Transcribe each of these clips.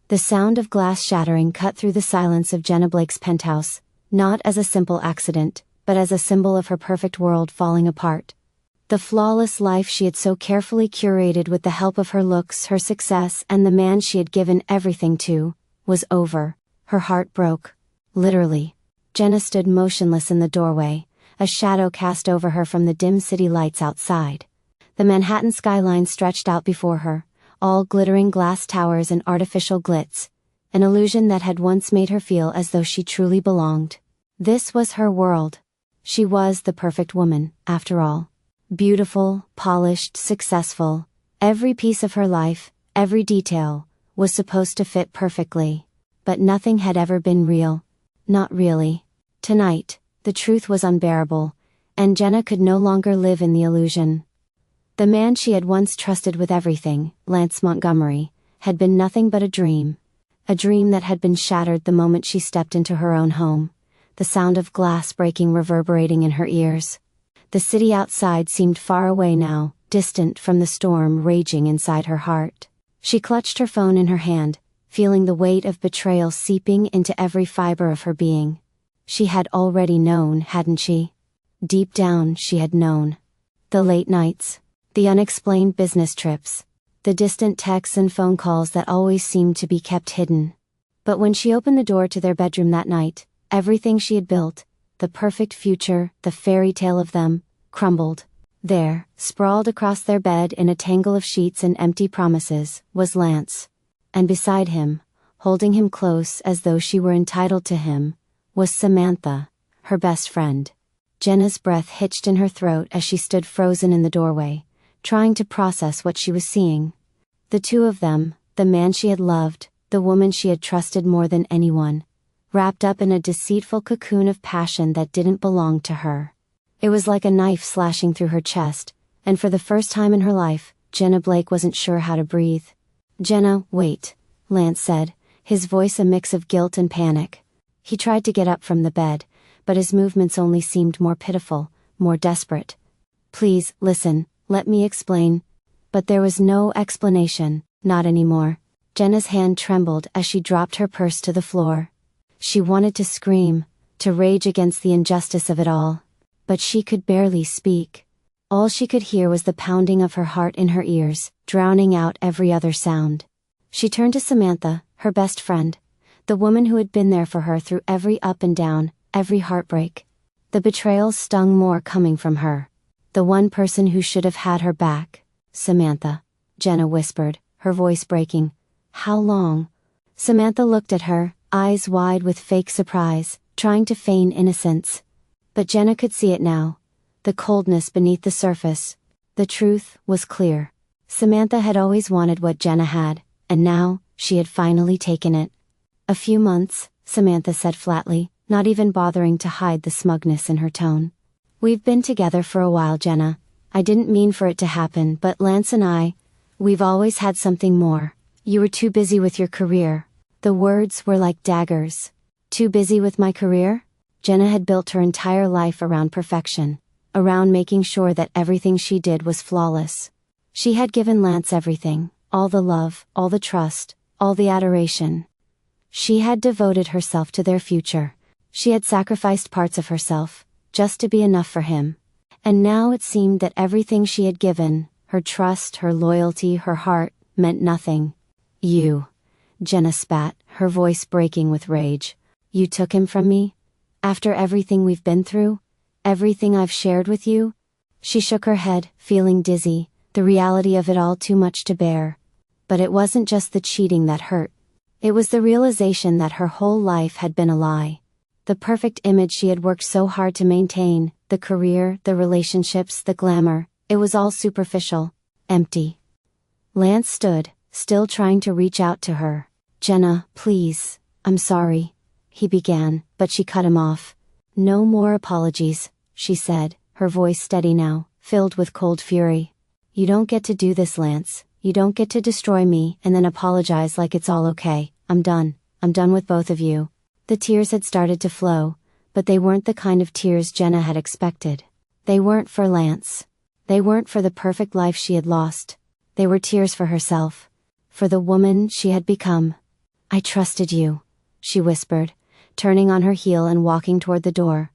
The sound of glass shattering cut through the silence of Jenna Blake's penthouse, not as a simple accident, but as a symbol of her perfect world falling apart. The flawless life she had so carefully curated with the help of her looks, her success, and the man she had given everything to, was over. Her heart broke. Literally. Jenna stood motionless in the doorway, a shadow cast over her from the dim city lights outside. The Manhattan skyline stretched out before her, all glittering glass towers and artificial glitz, an illusion that had once made her feel as though she truly belonged. This was her world. She was the perfect woman, after all. Beautiful, polished, successful. Every piece of her life, every detail, was supposed to fit perfectly. But nothing had ever been real. Not really. Tonight, the truth was unbearable, and Jenna could no longer live in the illusion. The man she had once trusted with everything, Lance Montgomery, had been nothing but a dream. A dream that had been shattered the moment she stepped into her own home, the sound of glass breaking reverberating in her ears. The city outside seemed far away now, distant from the storm raging inside her heart. She clutched her phone in her hand, feeling the weight of betrayal seeping into every fiber of her being. She had already known, hadn't she? Deep down she had known. The late nights. The unexplained business trips. The distant texts and phone calls that always seemed to be kept hidden. But when she opened the door to their bedroom that night, everything she had built, the perfect future, the fairy tale of them, crumbled. There, sprawled across their bed in a tangle of sheets and empty promises, was Lance. And beside him, holding him close as though she were entitled to him, was Samantha, her best friend. Jenna's breath hitched in her throat as she stood frozen in the doorway, trying to process what she was seeing. The two of them, the man she had loved, the woman she had trusted more than anyone, wrapped up in a deceitful cocoon of passion that didn't belong to her. It was like a knife slashing through her chest, and for the first time in her life, Jenna Blake wasn't sure how to breathe. "Jenna, wait," Lance said, his voice a mix of guilt and panic. He tried to get up from the bed, but his movements only seemed more pitiful, more desperate. "Please, listen, let me explain." But there was no explanation, not anymore. Jenna's hand trembled as she dropped her purse to the floor. She wanted to scream, to rage against the injustice of it all. But she could barely speak. All she could hear was the pounding of her heart in her ears, drowning out every other sound. She turned to Samantha, her best friend, the woman who had been there for her through every up and down, every heartbreak. The betrayal stung more coming from her. The one person who should have had her back. "Samantha," Jenna whispered, her voice breaking. "How long?" Samantha looked at her, eyes wide with fake surprise, trying to feign innocence. But Jenna could see it now. The coldness beneath the surface. The truth was clear. Samantha had always wanted what Jenna had, and now, she had finally taken it. "A few months," Samantha said flatly, not even bothering to hide the smugness in her tone. "We've been together for a while, Jenna. I didn't mean for it to happen, but Lance and we've always had something more. You were too busy with your career." The words were like daggers. Too busy with my career? Jenna had built her entire life around perfection, around making sure that everything she did was flawless. She had given Lance everything, all the love, all the trust, all the adoration. She had devoted herself to their future. She had sacrificed parts of herself, just to be enough for him. And now it seemed that everything she had given, her trust, her loyalty, her heart, meant nothing. "You," Jenna spat, her voice breaking with rage. "You took him from me? After everything we've been through? Everything I've shared with you?" She shook her head, feeling dizzy, the reality of it all too much to bear. But it wasn't just the cheating that hurt. It was the realization that her whole life had been a lie. The perfect image she had worked so hard to maintain, the career, the relationships, the glamour, it was all superficial, empty. Lance stood, still trying to reach out to her. "Jenna, please, I'm sorry," he began, but she cut him off. "No more apologies," she said, her voice steady now, filled with cold fury. "You don't get to do this, Lance. You don't get to destroy me and then apologize like it's all okay. I'm done. I'm done with both of you." The tears had started to flow, but they weren't the kind of tears Jenna had expected. They weren't for Lance. They weren't for the perfect life she had lost. They were tears for herself. For the woman she had become. I trusted you, she whispered, turning on her heel and walking toward the door.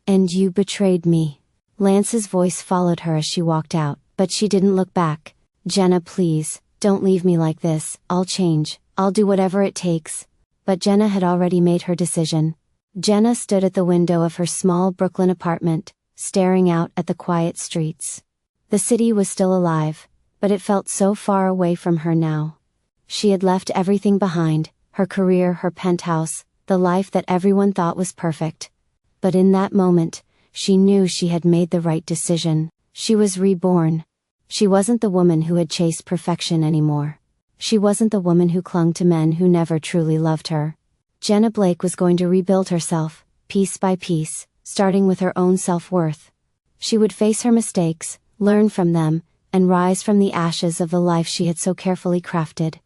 And you betrayed me. Lance's voice followed her as she walked out, but she didn't look back. Jenna, please, don't leave me like this. I'll change. I'll do whatever it takes. But Jenna had already made her decision. Jenna stood at the window of her small Brooklyn apartment, staring out at the quiet streets. The city was still alive, but it felt so far away from her now. She had left everything behind, her career, her penthouse, the life that everyone thought was perfect. But in that moment, she knew she had made the right decision. She was reborn. She wasn't the woman who had chased perfection anymore. She wasn't the woman who clung to men who never truly loved her. Jenna Blake was going to rebuild herself, piece by piece, starting with her own self-worth. She would face her mistakes, learn from them, and rise from the ashes of the life she had so carefully crafted.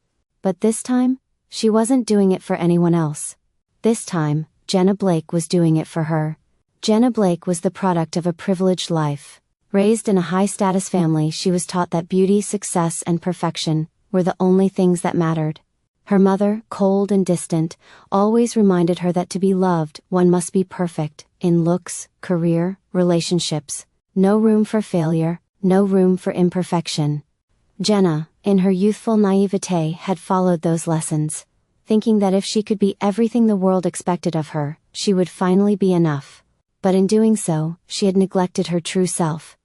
But this time, she wasn't doing it for anyone else. This time, Jenna Blake was doing it for her. Jenna Blake was the product of a privileged life. Raised in a high-status family, she was taught that beauty, success, and perfection were the only things that mattered. Her mother, cold and distant, always reminded her that to be loved, one must be perfect, in looks, career, relationships. No room for failure, no room for imperfection. Jenna, in her youthful naivete, had followed those lessons, thinking that if she could be everything the world expected of her, she would finally be enough. But in doing so, she had neglected her true self.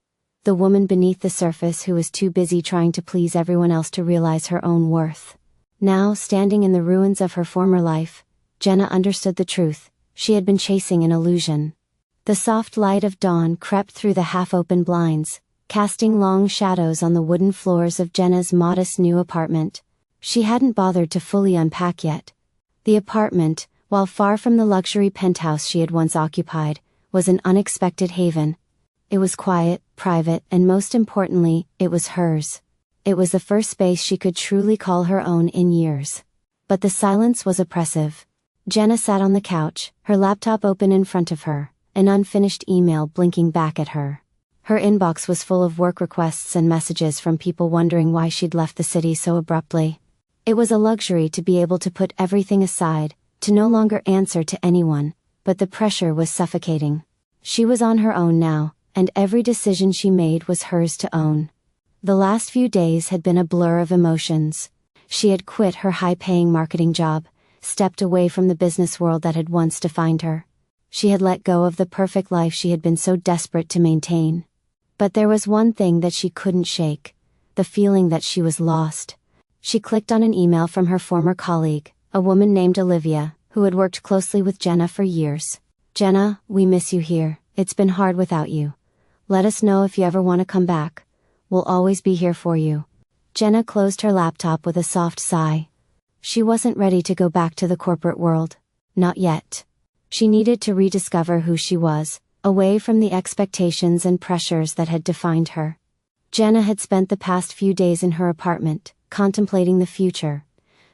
The woman beneath the surface who was too busy trying to please everyone else to realize her own worth. Now, standing in the ruins of her former life, Jenna understood the truth. She had been chasing an illusion. The soft light of dawn crept through the half-open blinds, casting long shadows on the wooden floors of Jenna's modest new apartment. She hadn't bothered to fully unpack yet. The apartment, while far from the luxury penthouse she had once occupied, was an unexpected haven. It was quiet, private, and most importantly, it was hers. It was the first space she could truly call her own in years. But the silence was oppressive. Jenna sat on the couch, her laptop open in front of her, an unfinished email blinking back at her. Her inbox was full of work requests and messages from people wondering why she'd left the city so abruptly. It was a luxury to be able to put everything aside, to no longer answer to anyone, but the pressure was suffocating. She was on her own now, and every decision she made was hers to own. The last few days had been a blur of emotions. She had quit her high-paying marketing job, stepped away from the business world that had once defined her. She had let go of the perfect life she had been so desperate to maintain. But there was one thing that she couldn't shake: the feeling that she was lost. She clicked on an email from her former colleague, a woman named Olivia, who had worked closely with Jenna for years. "Jenna, we miss you here. It's been hard without you. Let us know if you ever want to come back. We'll always be here for you." Jenna closed her laptop with a soft sigh. She wasn't ready to go back to the corporate world. Not yet. She needed to rediscover who she was, away from the expectations and pressures that had defined her. Jenna had spent the past few days in her apartment, contemplating the future.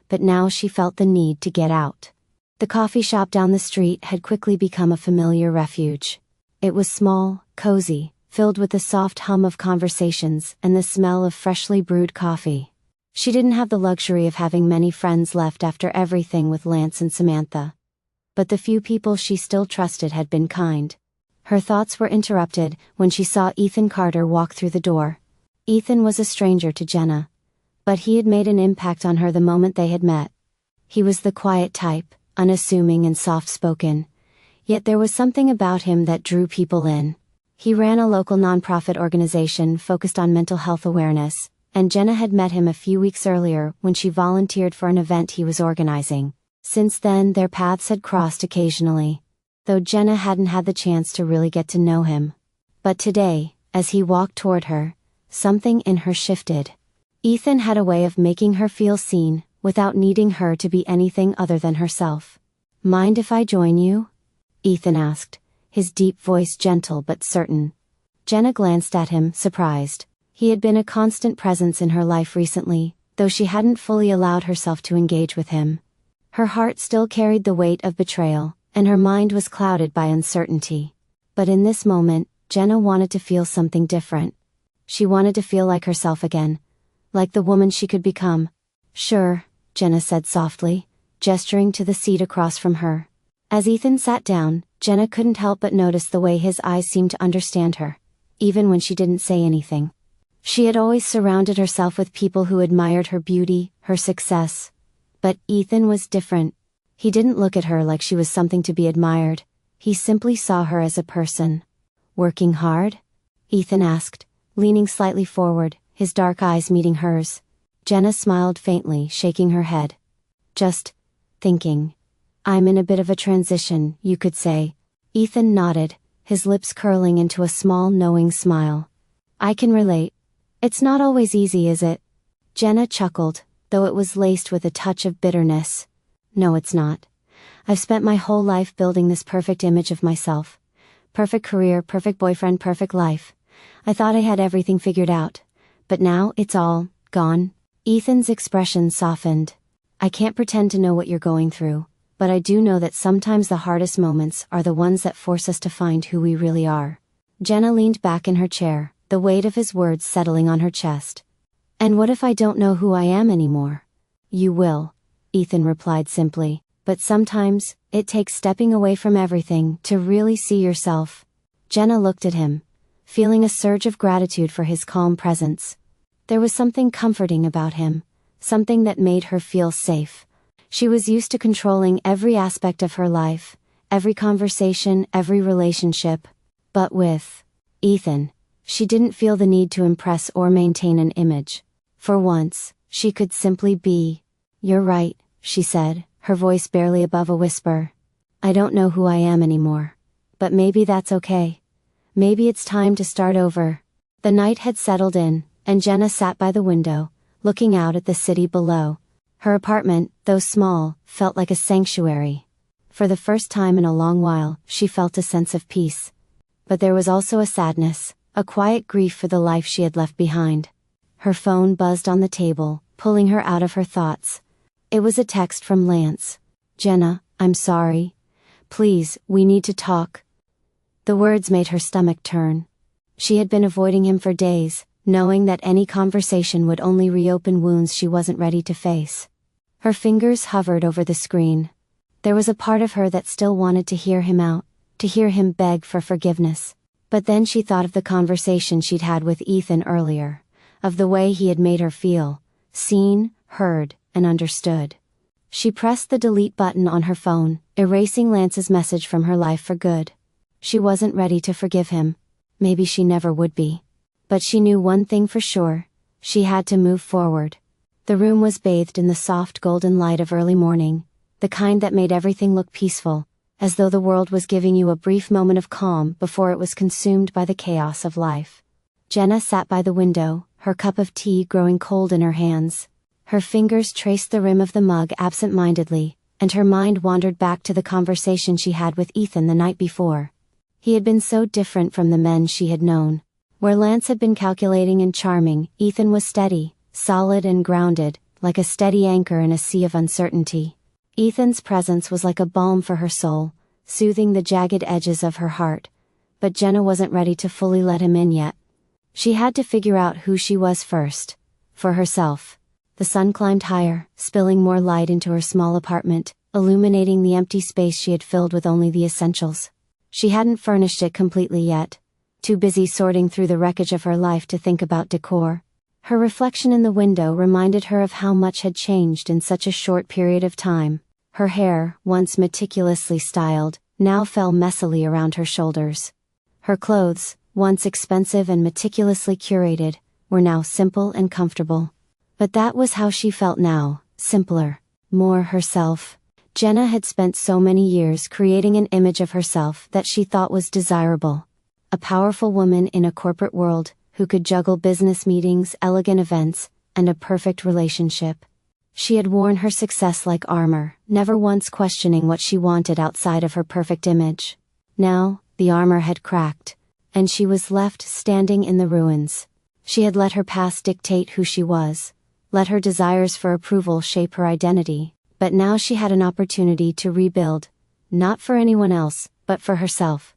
But now she felt the need to get out. The coffee shop down the street had quickly become a familiar refuge. It was small, cozy, filled with the soft hum of conversations and the smell of freshly brewed coffee. She didn't have the luxury of having many friends left after everything with Lance and Samantha. But the few people she still trusted had been kind. Her thoughts were interrupted when she saw Ethan Carter walk through the door. Ethan was a stranger to Jenna, but he had made an impact on her the moment they had met. He was the quiet type, unassuming and soft-spoken, yet there was something about him that drew people in. He ran a local nonprofit organization focused on mental health awareness, and Jenna had met him a few weeks earlier when she volunteered for an event he was organizing. Since then, their paths had crossed occasionally, though Jenna hadn't had the chance to really get to know him. But today, as he walked toward her, something in her shifted. Ethan had a way of making her feel seen, without needing her to be anything other than herself. "Mind if I join you?" Ethan asked, his deep voice gentle but certain. Jenna glanced at him, surprised. He had been a constant presence in her life recently, though she hadn't fully allowed herself to engage with him. Her heart still carried the weight of betrayal, and her mind was clouded by uncertainty. But in this moment, Jenna wanted to feel something different. She wanted to feel like herself again, like the woman she could become. "Sure," Jenna said softly, gesturing to the seat across from her. As Ethan sat down, Jenna couldn't help but notice the way his eyes seemed to understand her, even when she didn't say anything. She had always surrounded herself with people who admired her beauty, her success. But Ethan was different. He didn't look at her like she was something to be admired. He simply saw her as a person. "Working hard?" Ethan asked, leaning slightly forward, his dark eyes meeting hers. Jenna smiled faintly, shaking her head. "Just thinking. I'm in a bit of a transition, you could say." Ethan nodded, his lips curling into a small knowing smile. "I can relate. It's not always easy, is it?" Jenna chuckled, though it was laced with a touch of bitterness. "No, it's not. I've spent my whole life building this perfect image of myself. Perfect career, perfect boyfriend, perfect life. I thought I had everything figured out. But now it's all gone." Ethan's expression softened. "I can't pretend to know what you're going through, but I do know that sometimes the hardest moments are the ones that force us to find who we really are." Jenna leaned back in her chair, the weight of his words settling on her chest. "And what if I don't know who I am anymore?" "You will," Ethan replied simply, "but sometimes, it takes stepping away from everything to really see yourself." Jenna looked at him, feeling a surge of gratitude for his calm presence. There was something comforting about him, something that made her feel safe. She was used to controlling every aspect of her life, every conversation, every relationship. But with Ethan, she didn't feel the need to impress or maintain an image. For once, she could simply be. "You're right," she said, her voice barely above a whisper. "I don't know who I am anymore. But maybe that's okay. Maybe it's time to start over." The night had settled in, and Jenna sat by the window, looking out at the city below. Her apartment, though small, felt like a sanctuary. For the first time in a long while, she felt a sense of peace. But there was also a sadness, a quiet grief for the life she had left behind. Her phone buzzed on the table, pulling her out of her thoughts. It was a text from Lance. "Jenna, I'm sorry. Please, we need to talk." The words made her stomach turn. She had been avoiding him for days, knowing that any conversation would only reopen wounds she wasn't ready to face. Her fingers hovered over the screen. There was a part of her that still wanted to hear him out, to hear him beg for forgiveness. But then she thought of the conversation she'd had with Ethan earlier, of the way he had made her feel, seen, heard, and understood. She pressed the delete button on her phone, erasing Lance's message from her life for good. She wasn't ready to forgive him. Maybe she never would be. But she knew one thing for sure. She had to move forward. The room was bathed in the soft golden light of early morning, the kind that made everything look peaceful, as though the world was giving you a brief moment of calm before it was consumed by the chaos of life. Jenna sat by the window, her cup of tea growing cold in her hands. Her fingers traced the rim of the mug absent-mindedly, and her mind wandered back to the conversation she had with Ethan the night before. He had been so different from the men she had known. Where Lance had been calculating and charming, Ethan was steady, solid and grounded, like a steady anchor in a sea of uncertainty. Ethan's presence was like a balm for her soul, soothing the jagged edges of her heart. But Jenna wasn't ready to fully let him in yet. She had to figure out who she was first. For herself. The sun climbed higher, spilling more light into her small apartment, illuminating the empty space she had filled with only the essentials. She hadn't furnished it completely yet. Too busy sorting through the wreckage of her life to think about decor. Her reflection in the window reminded her of how much had changed in such a short period of time. Her hair, once meticulously styled, now fell messily around her shoulders. Her clothes, once expensive and meticulously curated, were now simple and comfortable. But that was how she felt now, simpler, more herself. Jenna had spent so many years creating an image of herself that she thought was desirable. A powerful woman in a corporate world, who could juggle business meetings, elegant events, and a perfect relationship. She had worn her success like armor, never once questioning what she wanted outside of her perfect image. Now, the armor had cracked, and she was left standing in the ruins. She had let her past dictate who she was, let her desires for approval shape her identity, but now she had an opportunity to rebuild, not for anyone else, but for herself.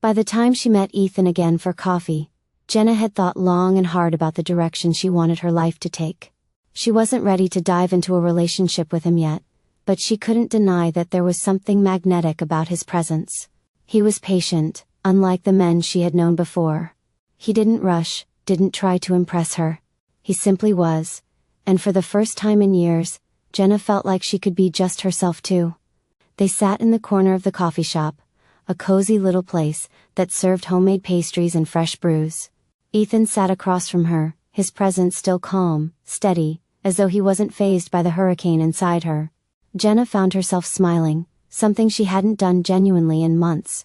By the time she met Ethan again for coffee, Jenna had thought long and hard about the direction she wanted her life to take. She wasn't ready to dive into a relationship with him yet, but she couldn't deny that there was something magnetic about his presence. He was patient, unlike the men she had known before. He didn't rush, didn't try to impress her. He simply was. And for the first time in years, Jenna felt like she could be just herself too. They sat in the corner of the coffee shop, a cozy little place that served homemade pastries and fresh brews. Ethan sat across from her, his presence still calm, steady, as though he wasn't fazed by the hurricane inside her. Jenna found herself smiling, something she hadn't done genuinely in months.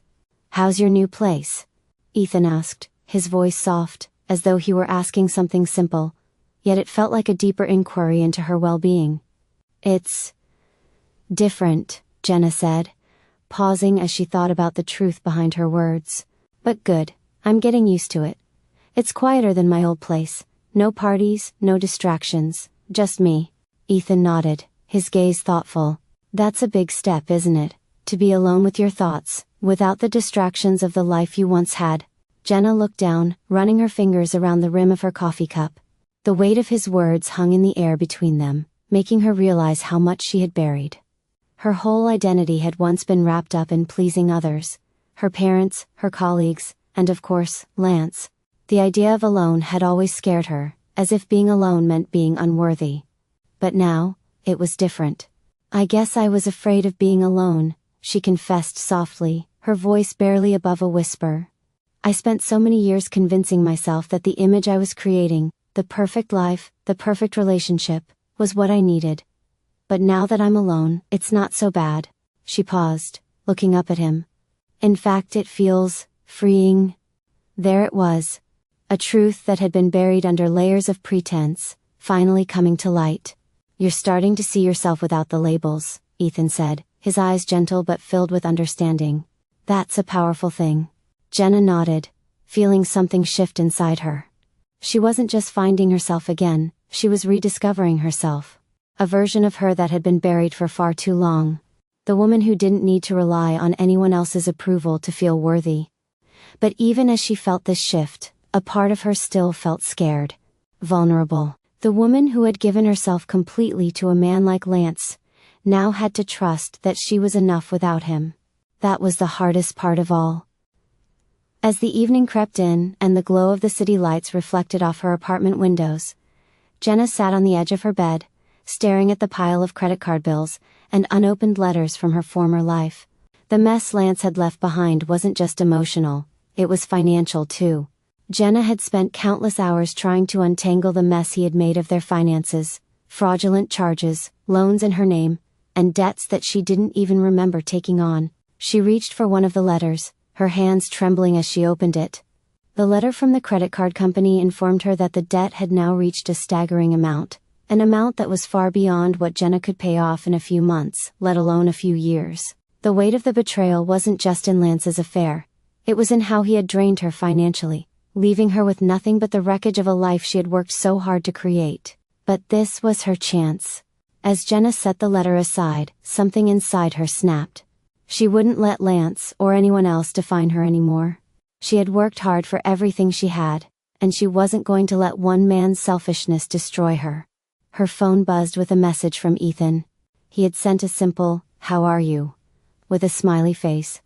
"How's your new place?" Ethan asked, his voice soft, as though he were asking something simple, yet it felt like a deeper inquiry into her well-being. "It's different," Jenna said, pausing as she thought about the truth behind her words. "But good, I'm getting used to it. It's quieter than my old place. No parties, no distractions, just me." Ethan nodded, his gaze thoughtful. "That's a big step, isn't it? To be alone with your thoughts, without the distractions of the life you once had." Jenna looked down, running her fingers around the rim of her coffee cup. The weight of his words hung in the air between them, making her realize how much she had buried. Her whole identity had once been wrapped up in pleasing others. Her parents, her colleagues, and of course, Lance. The idea of alone had always scared her, as if being alone meant being unworthy. But now, it was different. "I guess I was afraid of being alone," she confessed softly, her voice barely above a whisper. "I spent so many years convincing myself that the image I was creating, the perfect life, the perfect relationship, was what I needed. But now that I'm alone, it's not so bad." She paused, looking up at him. "In fact, it feels freeing." There it was. A truth that had been buried under layers of pretense, finally coming to light. "You're starting to see yourself without the labels," Ethan said, his eyes gentle but filled with understanding. "That's a powerful thing." Jenna nodded, feeling something shift inside her. She wasn't just finding herself again, she was rediscovering herself. A version of her that had been buried for far too long. The woman who didn't need to rely on anyone else's approval to feel worthy. But even as she felt this shift, a part of her still felt scared. Vulnerable. The woman who had given herself completely to a man like Lance, now had to trust that she was enough without him. That was the hardest part of all. As the evening crept in, and the glow of the city lights reflected off her apartment windows, Jenna sat on the edge of her bed, staring at the pile of credit card bills, and unopened letters from her former life. The mess Lance had left behind wasn't just emotional, it was financial too. Jenna had spent countless hours trying to untangle the mess he had made of their finances, fraudulent charges, loans in her name, and debts that she didn't even remember taking on. She reached for one of the letters, her hands trembling as she opened it. The letter from the credit card company informed her that the debt had now reached a staggering amount, an amount that was far beyond what Jenna could pay off in a few months, let alone a few years. The weight of the betrayal wasn't just in Lance's affair, it was in how he had drained her financially, leaving her with nothing but the wreckage of a life she had worked so hard to create. But this was her chance. As Jenna set the letter aside, something inside her snapped. She wouldn't let Lance or anyone else define her anymore. She had worked hard for everything she had, and she wasn't going to let one man's selfishness destroy her. Her phone buzzed with a message from Ethan. He had sent a simple, "How are you?" with a smiley face.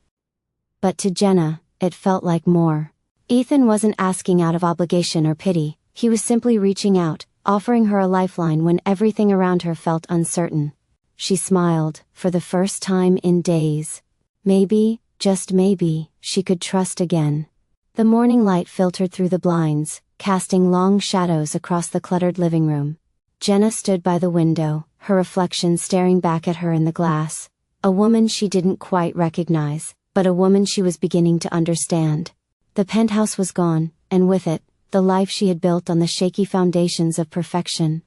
But to Jenna, it felt like more. Ethan wasn't asking out of obligation or pity, he was simply reaching out, offering her a lifeline when everything around her felt uncertain. She smiled, for the first time in days. Maybe, just maybe, she could trust again. The morning light filtered through the blinds, casting long shadows across the cluttered living room. Jenna stood by the window, her reflection staring back at her in the glass. A woman she didn't quite recognize, but a woman she was beginning to understand. The penthouse was gone, and with it, the life she had built on the shaky foundations of perfection.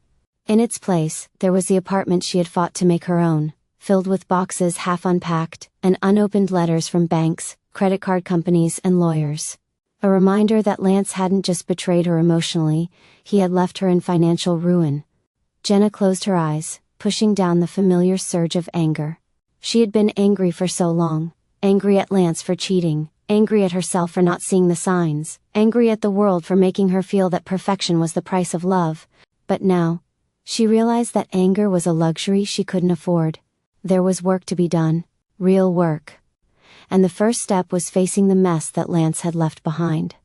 In its place, there was the apartment she had fought to make her own, filled with boxes half unpacked, and unopened letters from banks, credit card companies and lawyers. A reminder that Lance hadn't just betrayed her emotionally, he had left her in financial ruin. Jenna closed her eyes, pushing down the familiar surge of anger. She had been angry for so long, angry at Lance for cheating, angry at herself for not seeing the signs, angry at the world for making her feel that perfection was the price of love. But now, she realized that anger was a luxury she couldn't afford. There was work to be done. Real work. And the first step was facing the mess that Lance had left behind.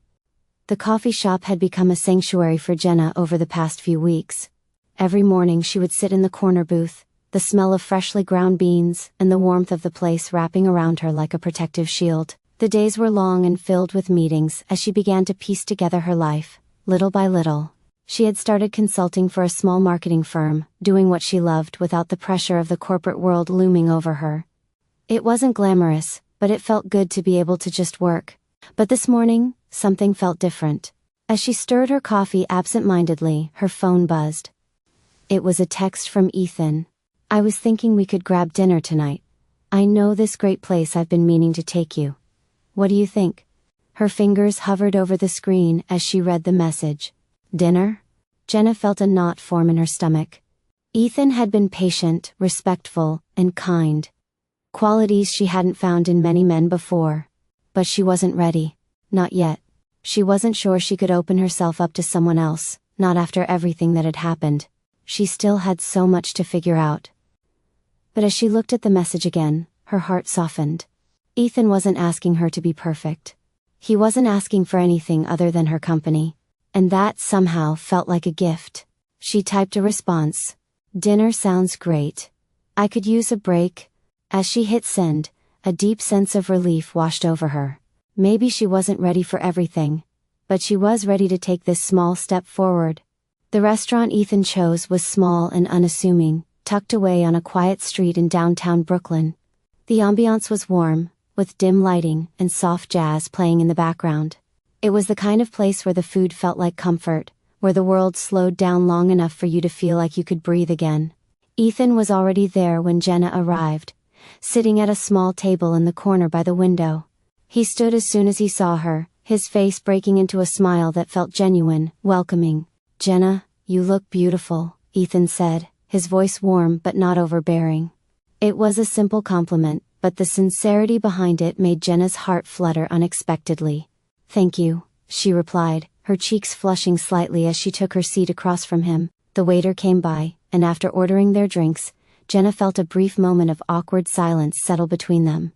The coffee shop had become a sanctuary for Jenna over the past few weeks. Every morning she would sit in the corner booth, the smell of freshly ground beans and the warmth of the place wrapping around her like a protective shield. The days were long and filled with meetings as she began to piece together her life, little by little. She had started consulting for a small marketing firm, doing what she loved without the pressure of the corporate world looming over her. It wasn't glamorous, but it felt good to be able to just work. But this morning, something felt different. As she stirred her coffee absent-mindedly, her phone buzzed. It was a text from Ethan. "I was thinking we could grab dinner tonight. I know this great place I've been meaning to take you. What do you think?" Her fingers hovered over the screen as she read the message. Dinner? Jenna felt a knot form in her stomach. Ethan had been patient, respectful, and kind. Qualities she hadn't found in many men before. But she wasn't ready. Not yet. She wasn't sure she could open herself up to someone else, not after everything that had happened. She still had so much to figure out. But as she looked at the message again, her heart softened. Ethan wasn't asking her to be perfect. He wasn't asking for anything other than her company. And that somehow felt like a gift. She typed a response. "Dinner sounds great. I could use a break." As she hit send, a deep sense of relief washed over her. Maybe she wasn't ready for everything. But she was ready to take this small step forward. The restaurant Ethan chose was small and unassuming, tucked away on a quiet street in downtown Brooklyn. The ambiance was warm, with dim lighting and soft jazz playing in the background. It was the kind of place where the food felt like comfort, where the world slowed down long enough for you to feel like you could breathe again. Ethan was already there when Jenna arrived, sitting at a small table in the corner by the window. He stood as soon as he saw her, his face breaking into a smile that felt genuine, welcoming. "Jenna, you look beautiful," Ethan said, his voice warm but not overbearing. It was a simple compliment, but the sincerity behind it made Jenna's heart flutter unexpectedly. "Thank you," she replied, her cheeks flushing slightly as she took her seat across from him. The waiter came by, and after ordering their drinks, Jenna felt a brief moment of awkward silence settle between them.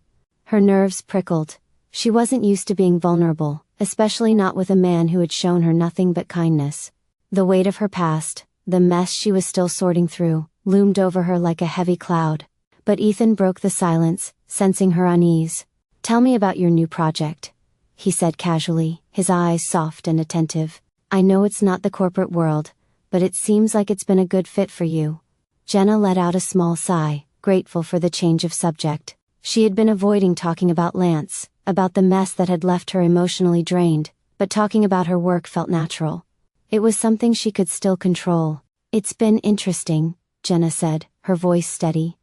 Her nerves prickled. She wasn't used to being vulnerable, especially not with a man who had shown her nothing but kindness. The weight of her past, the mess she was still sorting through, loomed over her like a heavy cloud. But Ethan broke the silence, sensing her unease. "Tell me about your new project," he said casually, his eyes soft and attentive. "I know it's not the corporate world, but it seems like it's been a good fit for you." Jenna let out a small sigh, grateful for the change of subject. She had been avoiding talking about Lance, about the mess that had left her emotionally drained, but talking about her work felt natural. It was something she could still control. "It's been interesting," Jenna said, her voice steady.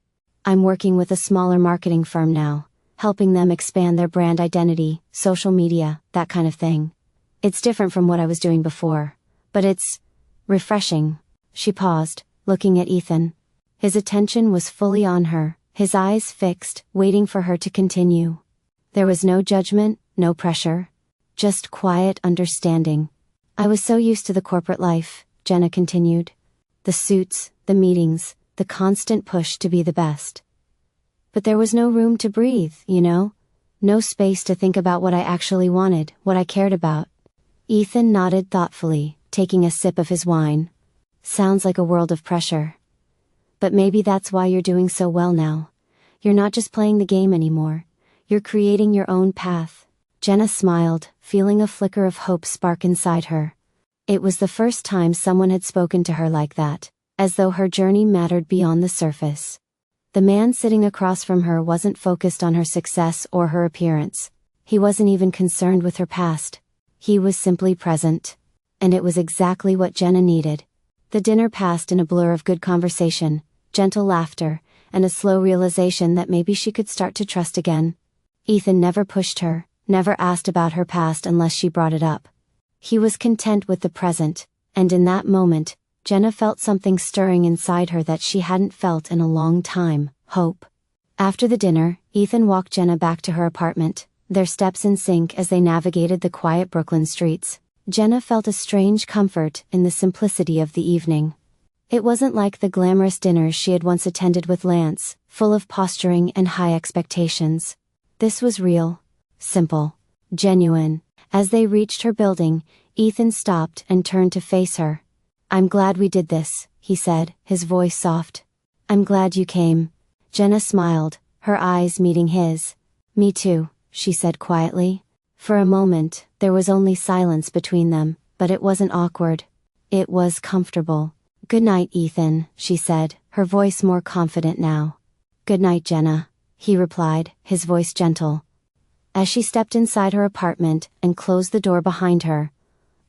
"I'm working with a smaller marketing firm now, helping them expand their brand identity, social media, that kind of thing. It's different from what I was doing before, but it's refreshing." She paused, looking at Ethan. His attention was fully on her, his eyes fixed, waiting for her to continue. There was no judgment, no pressure. Just quiet understanding. "I was so used to the corporate life," Jenna continued. "The suits, the meetings, the constant push to be the best. But there was no room to breathe, you know? No space to think about what I actually wanted, what I cared about." Ethan nodded thoughtfully, taking a sip of his wine. "Sounds like a world of pressure. But maybe that's why you're doing so well now. You're not just playing the game anymore. You're creating your own path." Jenna smiled, feeling a flicker of hope spark inside her. It was the first time someone had spoken to her like that, as though her journey mattered beyond the surface. The man sitting across from her wasn't focused on her success or her appearance. He wasn't even concerned with her past. He was simply present. And it was exactly what Jenna needed. The dinner passed in a blur of good conversation, gentle laughter, and a slow realization that maybe she could start to trust again. Ethan never pushed her, never asked about her past unless she brought it up. He was content with the present, and in that moment, Jenna felt something stirring inside her that she hadn't felt in a long time: hope. After the dinner, Ethan walked Jenna back to her apartment, their steps in sync as they navigated the quiet Brooklyn streets. Jenna felt a strange comfort in the simplicity of the evening. It wasn't like the glamorous dinners she had once attended with Lance, full of posturing and high expectations. This was real, simple, genuine. As they reached her building, Ethan stopped and turned to face her. "I'm glad we did this," he said, his voice soft. "I'm glad you came." Jenna smiled, her eyes meeting his. "Me too," she said quietly. For a moment, there was only silence between them, but it wasn't awkward. It was comfortable. "Good night, Ethan," she said, her voice more confident now. "Good night, Jenna," he replied, his voice gentle. As she stepped inside her apartment and closed the door behind her,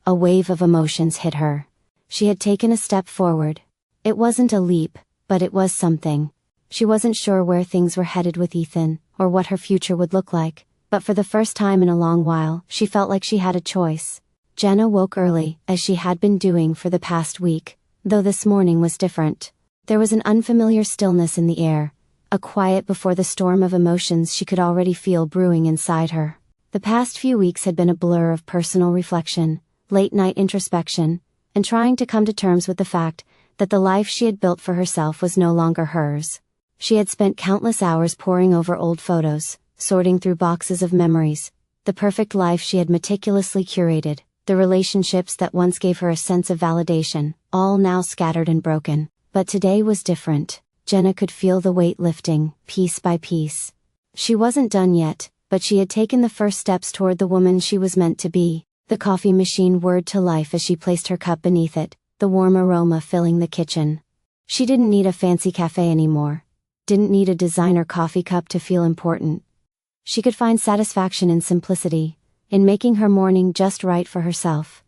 a wave of emotions hit her. She had taken a step forward. It wasn't a leap, but it was something. She wasn't sure where things were headed with Ethan, or what her future would look like, but for the first time in a long while, she felt like she had a choice. Jenna woke early, as she had been doing for the past week, though this morning was different. There was an unfamiliar stillness in the air, a quiet before the storm of emotions she could already feel brewing inside her. The past few weeks had been a blur of personal reflection, late-night introspection, and trying to come to terms with the fact that the life she had built for herself was no longer hers. She had spent countless hours poring over old photos, sorting through boxes of memories, the perfect life she had meticulously curated, the relationships that once gave her a sense of validation, all now scattered and broken. But today was different. Jenna could feel the weight lifting, piece by piece. She wasn't done yet, but she had taken the first steps toward the woman she was meant to be. The coffee machine whirred to life as she placed her cup beneath it, the warm aroma filling the kitchen. She didn't need a fancy cafe anymore. Didn't need a designer coffee cup to feel important. She could find satisfaction in simplicity, in making her morning just right for herself.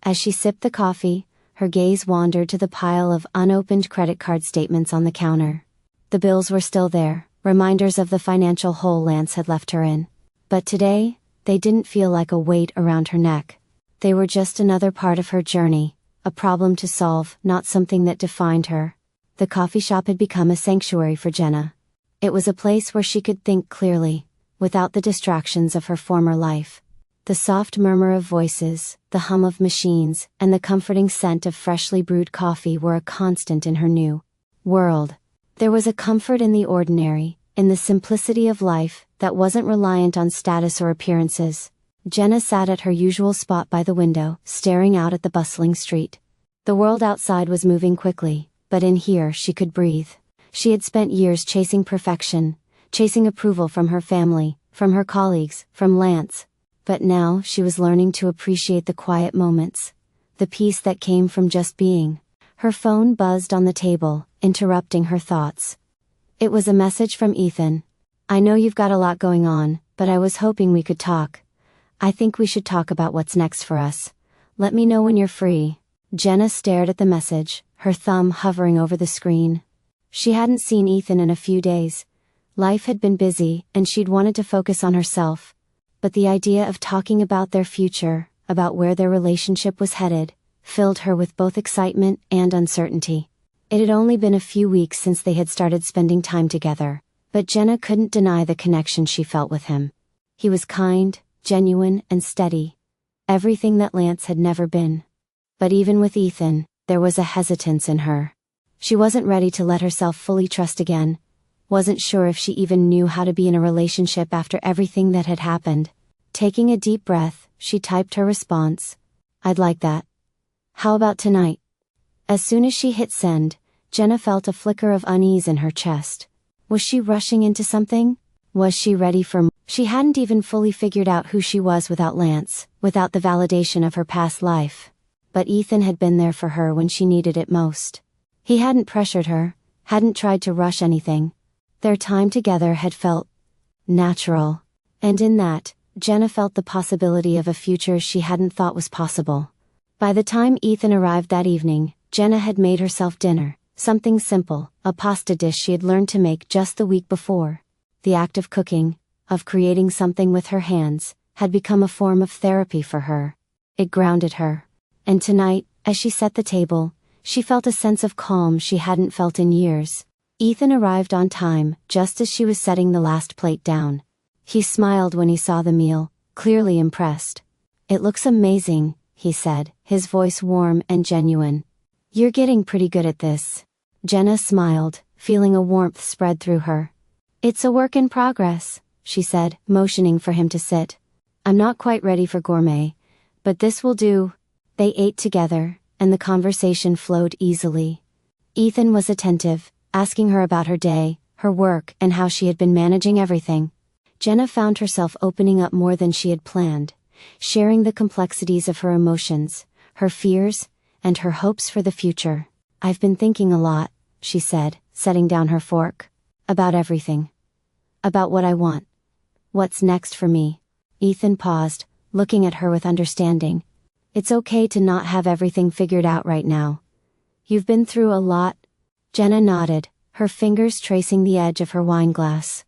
As she sipped the coffee, her gaze wandered to the pile of unopened credit card statements on the counter. The bills were still there, reminders of the financial hole Lance had left her in. But today, they didn't feel like a weight around her neck. They were just another part of her journey, a problem to solve, not something that defined her. The coffee shop had become a sanctuary for Jenna. It was a place where she could think clearly, without the distractions of her former life. The soft murmur of voices, the hum of machines, and the comforting scent of freshly brewed coffee were a constant in her new world. There was a comfort in the ordinary, in the simplicity of life, that wasn't reliant on status or appearances. Jenna sat at her usual spot by the window, staring out at the bustling street. The world outside was moving quickly, but in here she could breathe. She had spent years chasing perfection, chasing approval from her family, from her colleagues, from Lance. But now she was learning to appreciate the quiet moments, the peace that came from just being. Her phone buzzed on the table, interrupting her thoughts. It was a message from Ethan. "I know you've got a lot going on, but I was hoping we could talk. I think we should talk about what's next for us. Let me know when you're free." Jenna stared at the message, her thumb hovering over the screen. She hadn't seen Ethan in a few days. Life had been busy, and she'd wanted to focus on herself. But the idea of talking about their future, about where their relationship was headed, filled her with both excitement and uncertainty. It had only been a few weeks since they had started spending time together, but Jenna couldn't deny the connection she felt with him. He was kind, genuine, and steady. Everything that Lance had never been. But even with Ethan, there was a hesitance in her. She wasn't ready to let herself fully trust again. Wasn't sure if she even knew how to be in a relationship after everything that had happened. Taking a deep breath, she typed her response. "I'd like that. How about tonight?" As soon as she hit send, Jenna felt a flicker of unease in her chest. Was she rushing into something? Was she ready for more? She hadn't even fully figured out who she was without Lance, without the validation of her past life. But Ethan had been there for her when she needed it most. He hadn't pressured her, hadn't tried to rush anything. Their time together had felt natural. And in that, Jenna felt the possibility of a future she hadn't thought was possible. By the time Ethan arrived that evening, Jenna had made herself dinner, something simple, a pasta dish she had learned to make just the week before. The act of cooking, of creating something with her hands, had become a form of therapy for her. It grounded her. And tonight, as she set the table, she felt a sense of calm she hadn't felt in years. Ethan arrived on time, just as she was setting the last plate down. He smiled when he saw the meal, clearly impressed. "It looks amazing," he said, his voice warm and genuine. "You're getting pretty good at this." Jenna smiled, feeling a warmth spread through her. "It's a work in progress," she said, motioning for him to sit. "I'm not quite ready for gourmet, but this will do." They ate together, and the conversation flowed easily. Ethan was attentive, asking her about her day, her work, and how she had been managing everything. Jenna found herself opening up more than she had planned, sharing the complexities of her emotions, her fears, and her hopes for the future. "I've been thinking a lot," she said, setting down her fork. "About everything. About what I want. What's next for me." Ethan paused, looking at her with understanding. "It's okay to not have everything figured out right now. You've been through a lot." Jenna nodded, her fingers tracing the edge of her wine glass.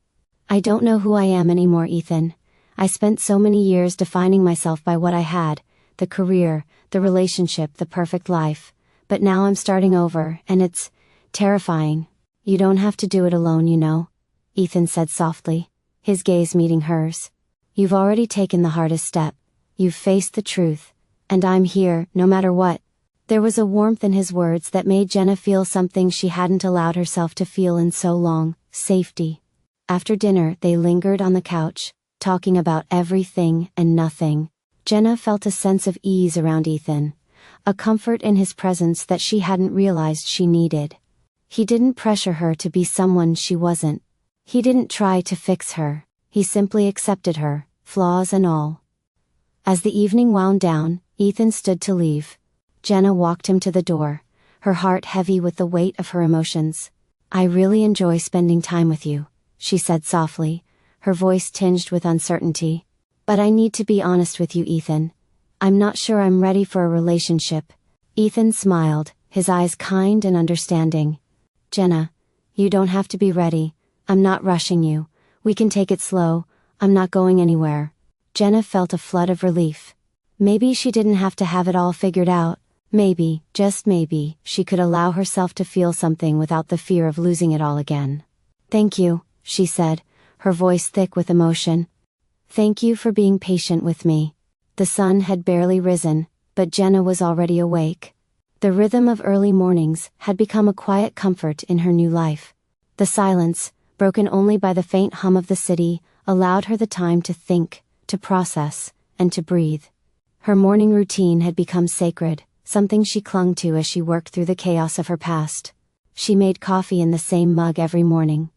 "I don't know who I am anymore, Ethan. I spent so many years defining myself by what I had, the career, the relationship, the perfect life. But now I'm starting over, and it's terrifying." "You don't have to do it alone, you know," Ethan said softly, his gaze meeting hers. "You've already taken the hardest step. You've faced the truth. And I'm here, no matter what." There was a warmth in his words that made Jenna feel something she hadn't allowed herself to feel in so long: safety. After dinner, they lingered on the couch, talking about everything and nothing. Jenna felt a sense of ease around Ethan, a comfort in his presence that she hadn't realized she needed. He didn't pressure her to be someone she wasn't. He didn't try to fix her, he simply accepted her, flaws and all. As the evening wound down, Ethan stood to leave. Jenna walked him to the door, her heart heavy with the weight of her emotions. "I really enjoy spending time with you," she said softly, her voice tinged with uncertainty. "But I need to be honest with you, Ethan. I'm not sure I'm ready for a relationship." Ethan smiled, his eyes kind and understanding. "Jenna, you don't have to be ready. I'm not rushing you. We can take it slow. I'm not going anywhere." Jenna felt a flood of relief. Maybe she didn't have to have it all figured out. Maybe, just maybe, she could allow herself to feel something without the fear of losing it all again. "Thank you," she said, her voice thick with emotion. "Thank you for being patient with me." The sun had barely risen, but Jenna was already awake. The rhythm of early mornings had become a quiet comfort in her new life. The silence, broken only by the faint hum of the city, allowed her the time to think, to process, and to breathe. Her morning routine had become sacred, something she clung to as she worked through the chaos of her past. She made coffee in the same mug every morning,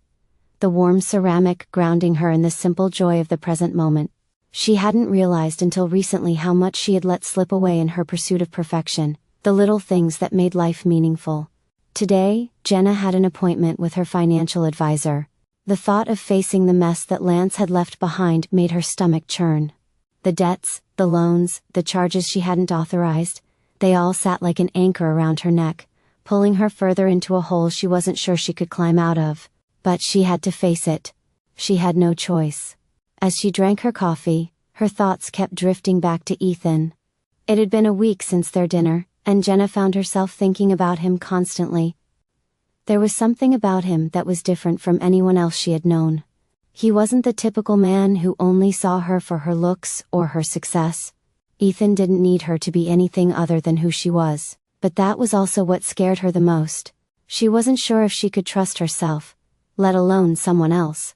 the warm ceramic grounding her in the simple joy of the present moment. She hadn't realized until recently how much she had let slip away in her pursuit of perfection, the little things that made life meaningful. Today, Jenna had an appointment with her financial advisor. The thought of facing the mess that Lance had left behind made her stomach churn. The debts, the loans, the charges she hadn't authorized, they all sat like an anchor around her neck, pulling her further into a hole she wasn't sure she could climb out of. But she had to face it. She had no choice. As she drank her coffee, her thoughts kept drifting back to Ethan. It had been a week since their dinner, and Jenna found herself thinking about him constantly. There was something about him that was different from anyone else she had known. He wasn't the typical man who only saw her for her looks or her success. Ethan didn't need her to be anything other than who she was, but that was also what scared her the most. She wasn't sure if she could trust herself, let alone someone else.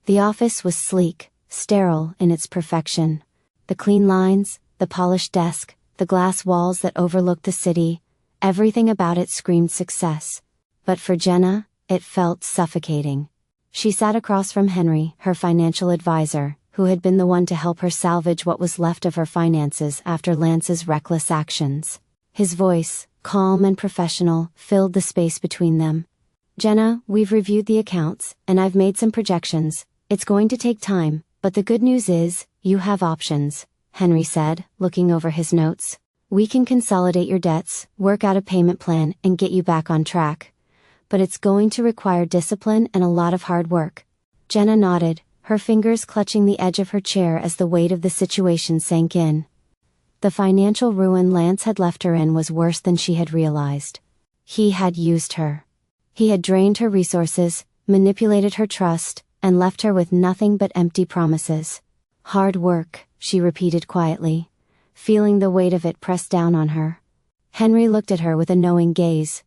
The office was sleek, sterile in its perfection. The clean lines, the polished desk, the glass walls that overlooked the city, everything about it screamed success. But for Jenna, it felt suffocating. She sat across from Henry, her financial advisor, who had been the one to help her salvage what was left of her finances after Lance's reckless actions. His voice, calm and professional, filled the space between them. "Jenna, we've reviewed the accounts, and I've made some projections. It's going to take time, but the good news is, you have options," Henry said, looking over his notes. "We can consolidate your debts, work out a payment plan, and get you back on track. But it's going to require discipline and a lot of hard work." Jenna nodded, her fingers clutching the edge of her chair as the weight of the situation sank in. The financial ruin Lance had left her in was worse than she had realized. He had used her. He had drained her resources, manipulated her trust, and left her with nothing but empty promises. "Hard work," she repeated quietly, feeling the weight of it press down on her. Henry looked at her with a knowing gaze.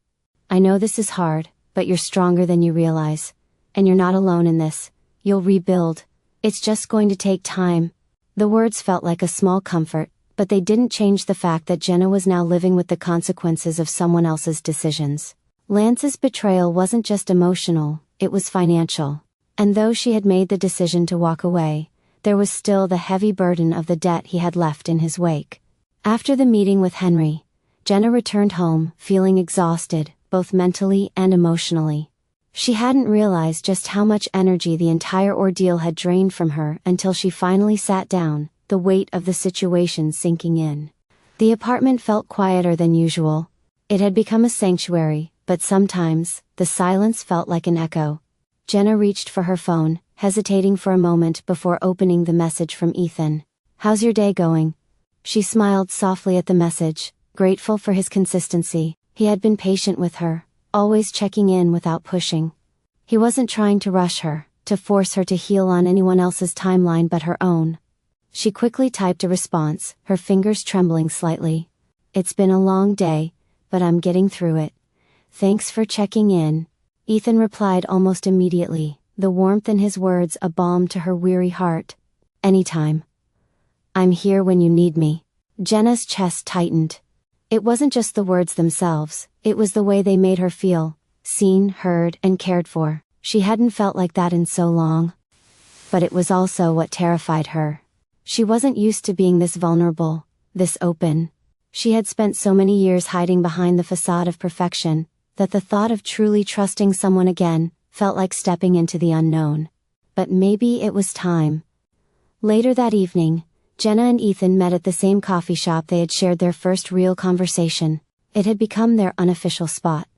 "I know this is hard, but you're stronger than you realize. And you're not alone in this. You'll rebuild. It's just going to take time. The words felt like a small comfort, but they didn't change the fact that Jenna was now living with the consequences of someone else's decisions. Lance's betrayal wasn't just emotional, it was financial. And though she had made the decision to walk away, there was still the heavy burden of the debt he had left in his wake. After the meeting with Henry, Jenna returned home, feeling exhausted, both mentally and emotionally. She hadn't realized just how much energy the entire ordeal had drained from her until she finally sat down, the weight of the situation sinking in. The apartment felt quieter than usual. It had become a sanctuary, but sometimes, the silence felt like an echo. Jenna reached for her phone, hesitating for a moment before opening the message from Ethan. "How's your day going?" She smiled softly at the message, grateful for his consistency. He had been patient with her, always checking in without pushing. He wasn't trying to rush her, to force her to heal on anyone else's timeline but her own. She quickly typed a response, her fingers trembling slightly. "It's been a long day, but I'm getting through it. Thanks for checking in." Ethan replied almost immediately, the warmth in his words a balm to her weary heart. "Anytime. I'm here when you need me." Jenna's chest tightened. It wasn't just the words themselves, it was the way they made her feel, seen, heard, and cared for. She hadn't felt like that in so long. But it was also what terrified her. She wasn't used to being this vulnerable, this open. She had spent so many years hiding behind the facade of perfection, that the thought of truly trusting someone again felt like stepping into the unknown. But maybe it was time. Later that evening, Jenna and Ethan met at the same coffee shop they had shared their first real conversation. It had become their unofficial spot.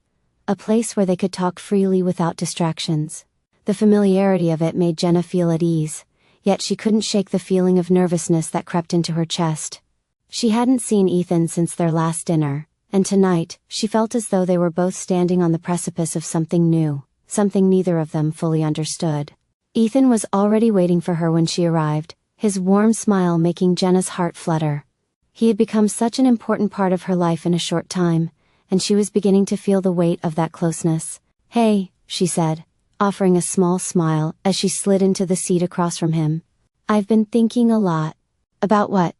A place where they could talk freely without distractions. The familiarity of it made Jenna feel at ease, yet she couldn't shake the feeling of nervousness that crept into her chest. She hadn't seen Ethan since their last dinner, and tonight, she felt as though they were both standing on the precipice of something new, something neither of them fully understood. Ethan was already waiting for her when she arrived, his warm smile making Jenna's heart flutter. He had become such an important part of her life in a short time, and she was beginning to feel the weight of that closeness. "Hey," she said, offering a small smile as she slid into the seat across from him. "I've been thinking a lot." "About what?"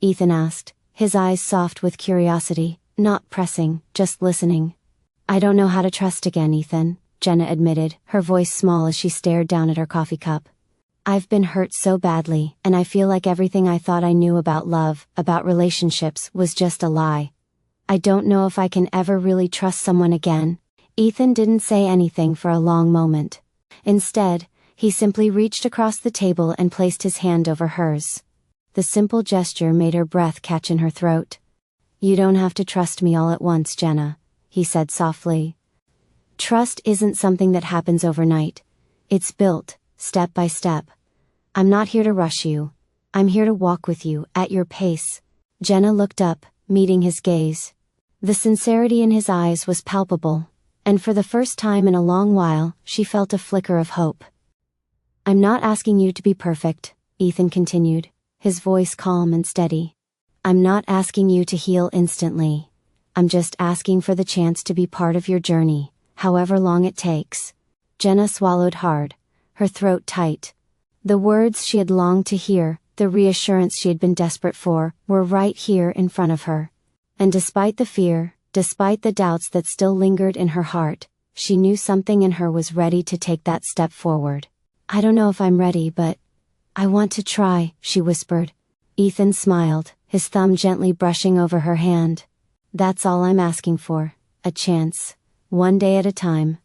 Ethan asked, his eyes soft with curiosity, not pressing, just listening. "I don't know how to trust again, Ethan," Jenna admitted, her voice small as she stared down at her coffee cup. "I've been hurt so badly, and I feel like everything I thought I knew about love, about relationships, was just a lie. I don't know if I can ever really trust someone again." Ethan didn't say anything for a long moment. Instead, he simply reached across the table and placed his hand over hers. The simple gesture made her breath catch in her throat. "You don't have to trust me all at once, Jenna," he said softly. "Trust isn't something that happens overnight. It's built, step by step. I'm not here to rush you. I'm here to walk with you, at your pace." Jenna looked up, meeting his gaze. The sincerity in his eyes was palpable, and for the first time in a long while, she felt a flicker of hope. "I'm not asking you to be perfect," Ethan continued, his voice calm and steady. "I'm not asking you to heal instantly. I'm just asking for the chance to be part of your journey, however long it takes." Jenna swallowed hard, her throat tight. The words she had longed to hear, the reassurance she had been desperate for, were right here in front of her. And despite the fear, despite the doubts that still lingered in her heart, she knew something in her was ready to take that step forward. "I don't know if I'm ready, but I want to try," she whispered. Ethan smiled, his thumb gently brushing over her hand. "That's all I'm asking for, a chance, one day at a time."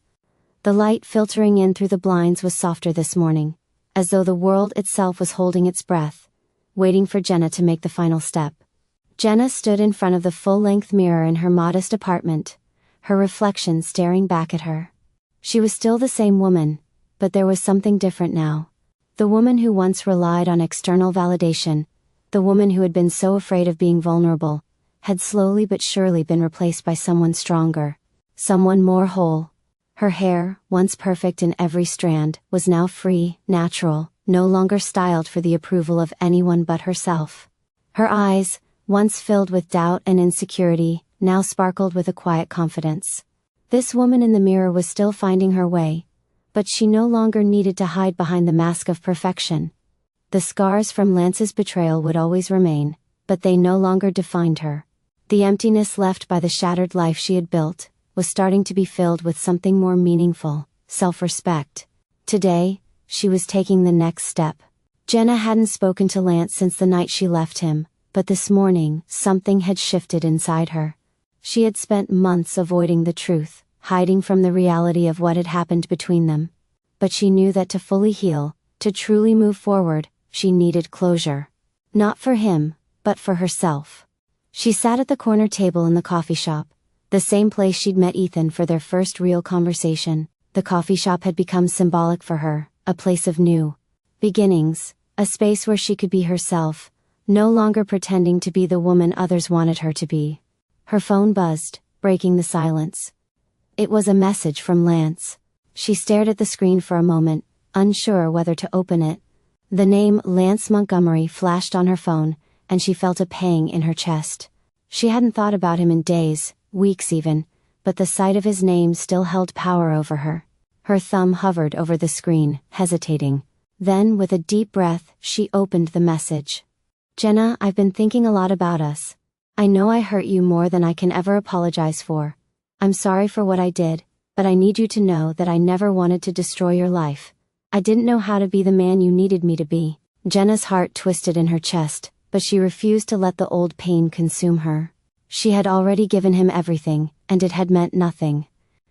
The light filtering in through the blinds was softer this morning, as though the world itself was holding its breath, waiting for Jenna to make the final step. Jenna stood in front of the full-length mirror in her modest apartment, her reflection staring back at her. She was still the same woman, but there was something different now. The woman who once relied on external validation, the woman who had been so afraid of being vulnerable, had slowly but surely been replaced by someone stronger, someone more whole. Her hair, once perfect in every strand, was now free, natural, no longer styled for the approval of anyone but herself. Her eyes, once filled with doubt and insecurity, now sparkled with a quiet confidence. This woman in the mirror was still finding her way, but she no longer needed to hide behind the mask of perfection. The scars from Lance's betrayal would always remain, but they no longer defined her. The emptiness left by the shattered life she had built was starting to be filled with something more meaningful, self-respect. Today, she was taking the next step. Jenna hadn't spoken to Lance since the night she left him, but this morning, something had shifted inside her. She had spent months avoiding the truth, hiding from the reality of what had happened between them. But she knew that to fully heal, to truly move forward, she needed closure. Not for him, but for herself. She sat at the corner table in the coffee shop, the same place she'd met Ethan for their first real conversation. The coffee shop had become symbolic for her, a place of new beginnings, a space where she could be herself, no longer pretending to be the woman others wanted her to be. Her phone buzzed, breaking the silence. It was a message from Lance. She stared at the screen for a moment, unsure whether to open it. The name Lance Montgomery flashed on her phone, and she felt a pang in her chest. She hadn't thought about him in days, weeks even, but the sight of his name still held power over her. Her thumb hovered over the screen, hesitating. Then, with a deep breath, she opened the message. Jenna, I've been thinking a lot about us. I know I hurt you more than I can ever apologize for. I'm sorry for what I did, but I need you to know that I never wanted to destroy your life. I didn't know how to be the man you needed me to be. Jenna's heart twisted in her chest, but she refused to let the old pain consume her. She had already given him everything, and it had meant nothing.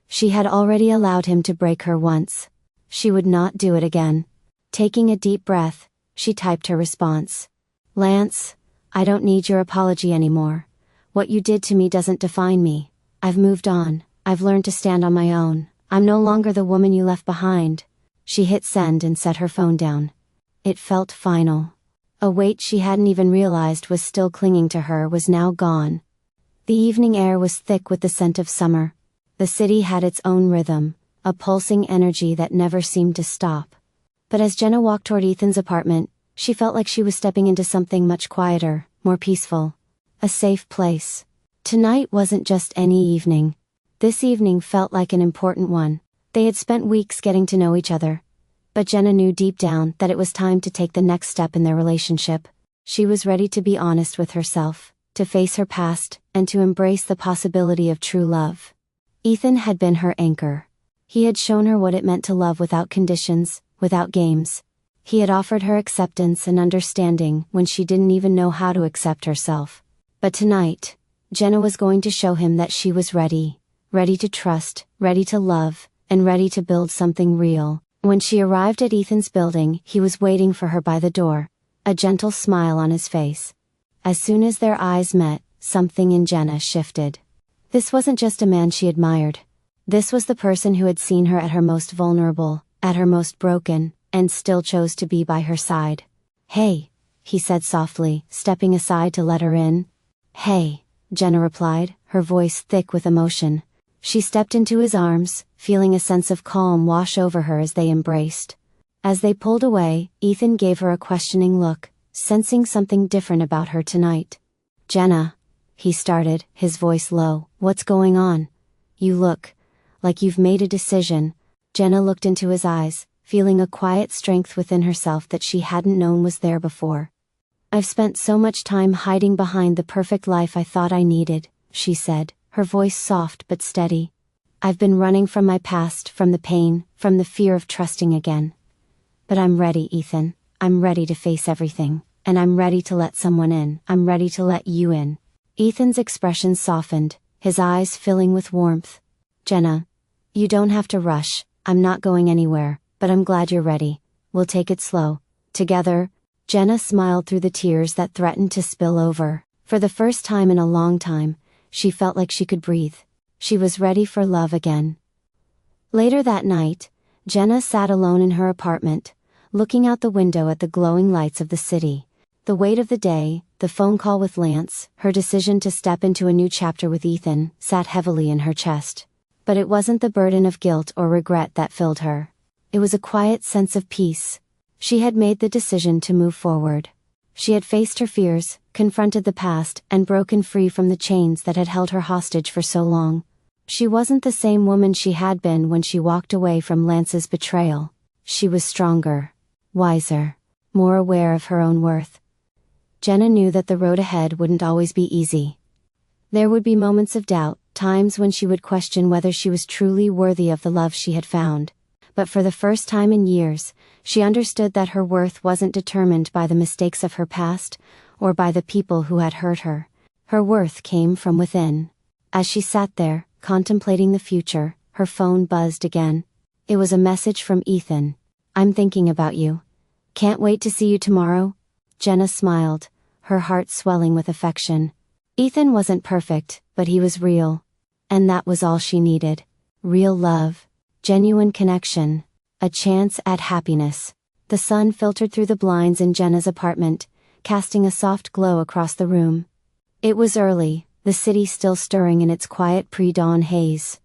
She had already allowed him to break her once. She would not do it again. Taking a deep breath, she typed her response. Lance, I don't need your apology anymore. What you did to me doesn't define me. I've moved on. I've learned to stand on my own. I'm no longer the woman you left behind. She hit send and set her phone down. It felt final. A weight she hadn't even realized was still clinging to her was now gone. The evening air was thick with the scent of summer. The city had its own rhythm, a pulsing energy that never seemed to stop. But as Jenna walked toward Ethan's apartment, she felt like she was stepping into something much quieter, more peaceful. A safe place. Tonight wasn't just any evening. This evening felt like an important one. They had spent weeks getting to know each other. But Jenna knew deep down that it was time to take the next step in their relationship. She was ready to be honest with herself, to face her past, and to embrace the possibility of true love. Ethan had been her anchor. He had shown her what it meant to love without conditions, without games. He had offered her acceptance and understanding when she didn't even know how to accept herself. But tonight, Jenna was going to show him that she was ready. Ready to trust, ready to love, and ready to build something real. When she arrived at Ethan's building, he was waiting for her by the door, a gentle smile on his face. As soon as their eyes met, something in Jenna shifted. This wasn't just a man she admired. This was the person who had seen her at her most vulnerable, at her most broken, and still chose to be by her side. Hey, he said softly, stepping aside to let her in. Hey, Jenna replied, her voice thick with emotion. She stepped into his arms, feeling a sense of calm wash over her as they embraced. As they pulled away, Ethan gave her a questioning look, sensing something different about her tonight. Jenna, he started, his voice low, what's going on? You look like you've made a decision. Jenna looked into his eyes, feeling a quiet strength within herself that she hadn't known was there before. I've spent so much time hiding behind the perfect life I thought I needed, she said, her voice soft but steady. I've been running from my past, from the pain, from the fear of trusting again. But I'm ready, Ethan. I'm ready to face everything, and I'm ready to let someone in. I'm ready to let you in. Ethan's expression softened, his eyes filling with warmth. Jenna, you don't have to rush. I'm not going anywhere, but I'm glad you're ready. We'll take it slow. Together. Jenna smiled through the tears that threatened to spill over. For the first time in a long time, she felt like she could breathe. She was ready for love again. Later that night, Jenna sat alone in her apartment, looking out the window at the glowing lights of the city. The weight of the day, the phone call with Lance, her decision to step into a new chapter with Ethan, sat heavily in her chest. But it wasn't the burden of guilt or regret that filled her. It was a quiet sense of peace. She had made the decision to move forward. She had faced her fears, confronted the past, and broken free from the chains that had held her hostage for so long. She wasn't the same woman she had been when she walked away from Lance's betrayal. She was stronger, wiser, more aware of her own worth. Jenna knew that the road ahead wouldn't always be easy. There would be moments of doubt, times when she would question whether she was truly worthy of the love she had found. But for the first time in years, she understood that her worth wasn't determined by the mistakes of her past, or by the people who had hurt her. Her worth came from within. As she sat there, contemplating the future, her phone buzzed again. It was a message from Ethan. "I'm thinking about you. Can't wait to see you tomorrow." Jenna smiled, her heart swelling with affection. Ethan wasn't perfect, but he was real. And that was all she needed. Real love. Genuine connection. A chance at happiness. The sun filtered through the blinds in Jenna's apartment, casting a soft glow across the room. It was early, the city still stirring in its quiet pre-dawn haze.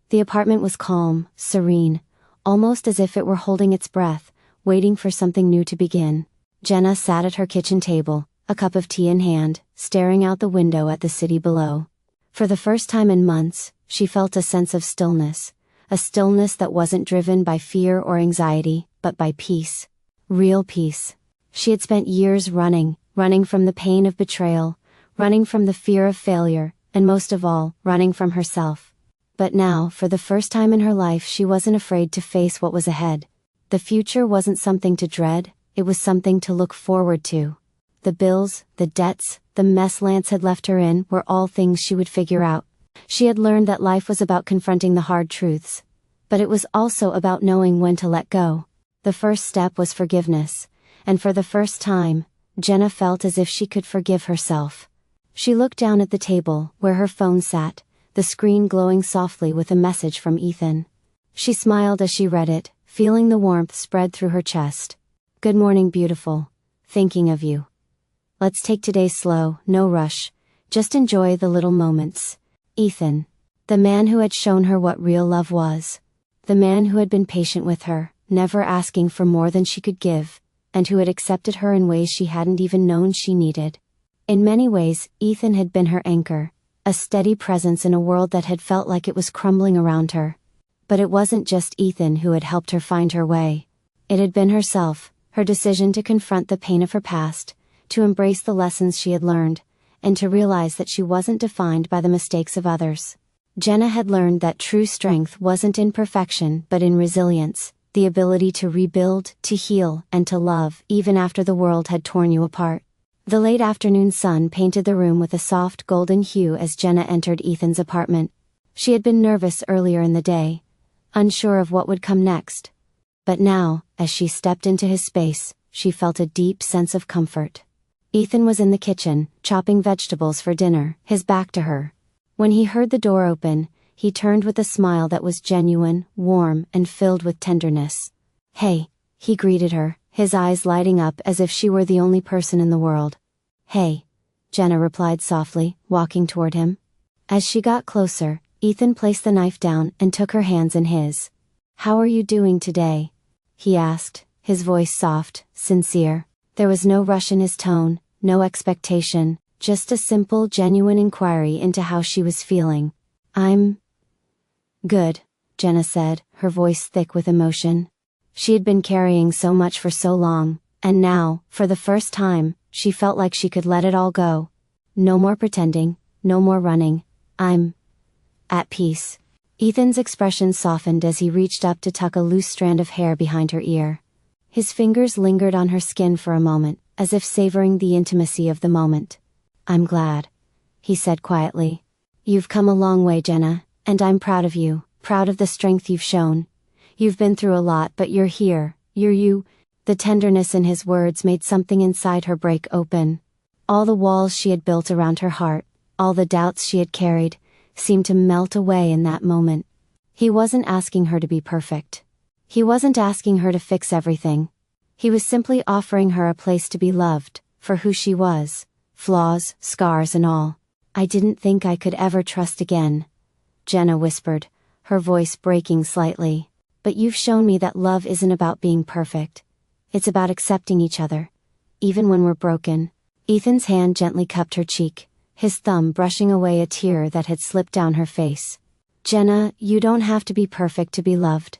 The apartment was calm, serene, almost as if it were holding its breath, waiting for something new to begin. Jenna sat at her kitchen table, a cup of tea in hand, staring out the window at the city below. For the first time in months, she felt a sense of stillness. A stillness that wasn't driven by fear or anxiety, but by peace. Real peace. She had spent years running from the pain of betrayal, running from the fear of failure, and most of all, running from herself. But now, for the first time in her life, she wasn't afraid to face what was ahead. The future wasn't something to dread, it was something to look forward to. The bills, the debts, the mess Lance had left her in were all things she would figure out. She had learned that life was about confronting the hard truths. But it was also about knowing when to let go. The first step was forgiveness. And for the first time, Jenna felt as if she could forgive herself. She looked down at the table, where her phone sat, the screen glowing softly with a message from Ethan. She smiled as she read it, feeling the warmth spread through her chest. "Good morning, beautiful. Thinking of you. Let's take today slow, no rush. Just enjoy the little moments." Ethan. The man who had shown her what real love was. The man who had been patient with her, never asking for more than she could give, and who had accepted her in ways she hadn't even known she needed. In many ways, Ethan had been her anchor, a steady presence in a world that had felt like it was crumbling around her. But it wasn't just Ethan who had helped her find her way. It had been herself, her decision to confront the pain of her past, to embrace the lessons she had learned, and to realize that she wasn't defined by the mistakes of others. Jenna had learned that true strength wasn't in perfection but in resilience, the ability to rebuild, to heal, and to love even after the world had torn you apart. The late afternoon sun painted the room with a soft golden hue as Jenna entered Ethan's apartment. She had been nervous earlier in the day, unsure of what would come next. But now, as she stepped into his space, she felt a deep sense of comfort. Ethan was in the kitchen, chopping vegetables for dinner, his back to her. When he heard the door open, he turned with a smile that was genuine, warm, and filled with tenderness. "Hey," he greeted her, his eyes lighting up as if she were the only person in the world. "Hey," Jenna replied softly, walking toward him. As she got closer, Ethan placed the knife down and took her hands in his. "How are you doing today?" he asked, his voice soft, sincere. There was no rush in his tone, no expectation, just a simple, genuine inquiry into how she was feeling. "I'm good," Jenna said, her voice thick with emotion. She had been carrying so much for so long, and now, for the first time, she felt like she could let it all go. No more pretending, no more running. "I'm at peace." Ethan's expression softened as he reached up to tuck a loose strand of hair behind her ear. His fingers lingered on her skin for a moment, as if savoring the intimacy of the moment. "I'm glad," he said quietly. "You've come a long way, Jenna, and I'm proud of you, proud of the strength you've shown. You've been through a lot, but you're here, you're you." The tenderness in his words made something inside her break open. All the walls she had built around her heart, all the doubts she had carried, seemed to melt away in that moment. He wasn't asking her to be perfect. He wasn't asking her to fix everything. He was simply offering her a place to be loved, for who she was, flaws, scars and all. "I didn't think I could ever trust again," Jenna whispered, her voice breaking slightly. "But you've shown me that love isn't about being perfect. It's about accepting each other, even when we're broken." Ethan's hand gently cupped her cheek, his thumb brushing away a tear that had slipped down her face. Jenna, you don't have to be perfect to be loved.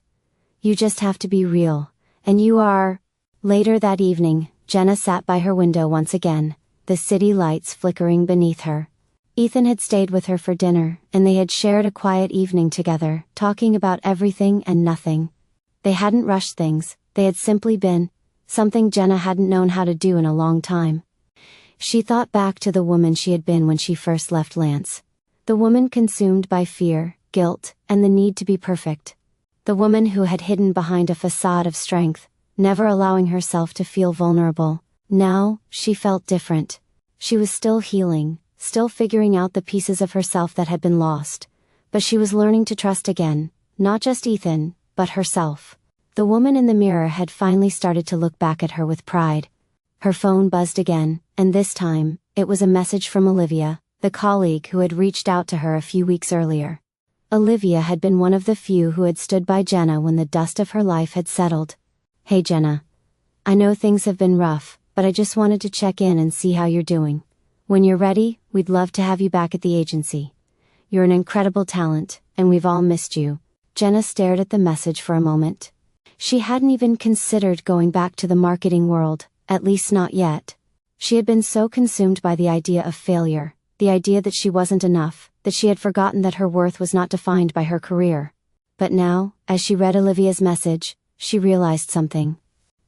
You just have to be real. And you are. Later that evening, Jenna sat by her window once again, the city lights flickering beneath her. Ethan had stayed with her for dinner, and they had shared a quiet evening together, talking about everything and nothing. They hadn't rushed things, they had simply been, something Jenna hadn't known how to do in a long time. She thought back to the woman she had been when she first left Lance. The woman consumed by fear, guilt, and the need to be perfect. The woman who had hidden behind a facade of strength, never allowing herself to feel vulnerable. Now, she felt different. She was still healing, still figuring out the pieces of herself that had been lost. But she was learning to trust again, not just Ethan, but herself. The woman in the mirror had finally started to look back at her with pride. Her phone buzzed again, and this time, it was a message from Olivia, the colleague who had reached out to her a few weeks earlier. Olivia had been one of the few who had stood by Jenna when the dust of her life had settled. "Hey Jenna. I know things have been rough, but I just wanted to check in and see how you're doing. When you're ready, we'd love to have you back at the agency. You're an incredible talent, and we've all missed you." Jenna stared at the message for a moment. She hadn't even considered going back to the marketing world, at least not yet. She had been so consumed by the idea of failure, the idea that she wasn't enough, that she had forgotten that her worth was not defined by her career. But now, as she read Olivia's message, she realized something.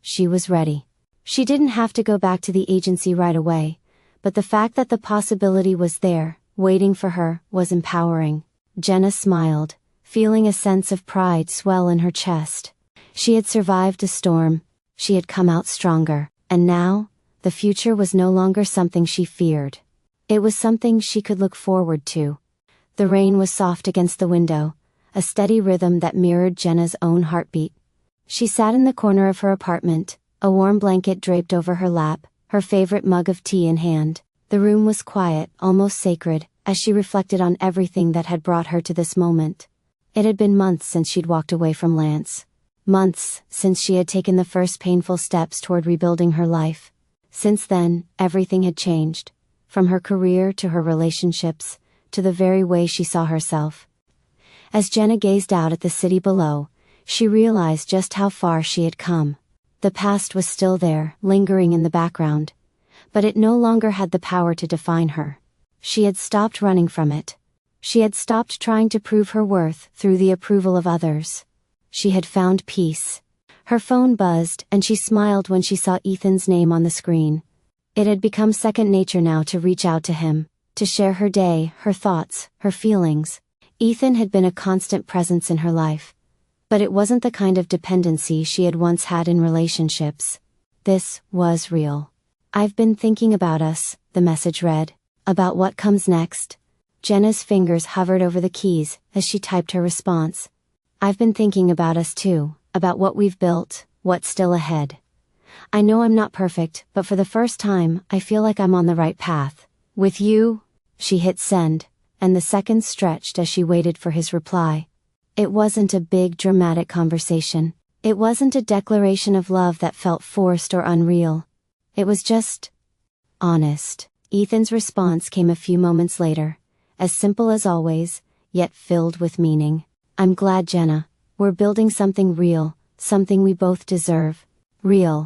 She was ready. She didn't have to go back to the agency right away, but the fact that the possibility was there, waiting for her, was empowering. Jenna smiled, feeling a sense of pride swell in her chest. She had survived a storm. She had come out stronger, and now, the future was no longer something she feared. It was something she could look forward to. The rain was soft against the window, a steady rhythm that mirrored Jenna's own heartbeat. She sat in the corner of her apartment, a warm blanket draped over her lap, her favorite mug of tea in hand. The room was quiet, almost sacred, as she reflected on everything that had brought her to this moment. It had been months since she'd walked away from Lance. Months since she had taken the first painful steps toward rebuilding her life. Since then, everything had changed. From her career to her relationships, to the very way she saw herself. As Jenna gazed out at the city below, she realized just how far she had come. The past was still there, lingering in the background. But it no longer had the power to define her. She had stopped running from it. She had stopped trying to prove her worth through the approval of others. She had found peace. Her phone buzzed, and she smiled when she saw Ethan's name on the screen. It had become second nature now to reach out to him, to share her day, her thoughts, her feelings. Ethan had been a constant presence in her life. But it wasn't the kind of dependency she had once had in relationships. This was real. "I've been thinking about us," the message read. "About what comes next." Jenna's fingers hovered over the keys as she typed her response. "I've been thinking about us too, about what we've built, what's still ahead. I know I'm not perfect, but for the first time, I feel like I'm on the right path. With you." She hit send, and the seconds stretched as she waited for his reply. It wasn't a big dramatic conversation. It wasn't a declaration of love that felt forced or unreal. It was just honest. Ethan's response came a few moments later, as simple as always, yet filled with meaning. "I'm glad, Jenna. We're building something real, something we both deserve." Real.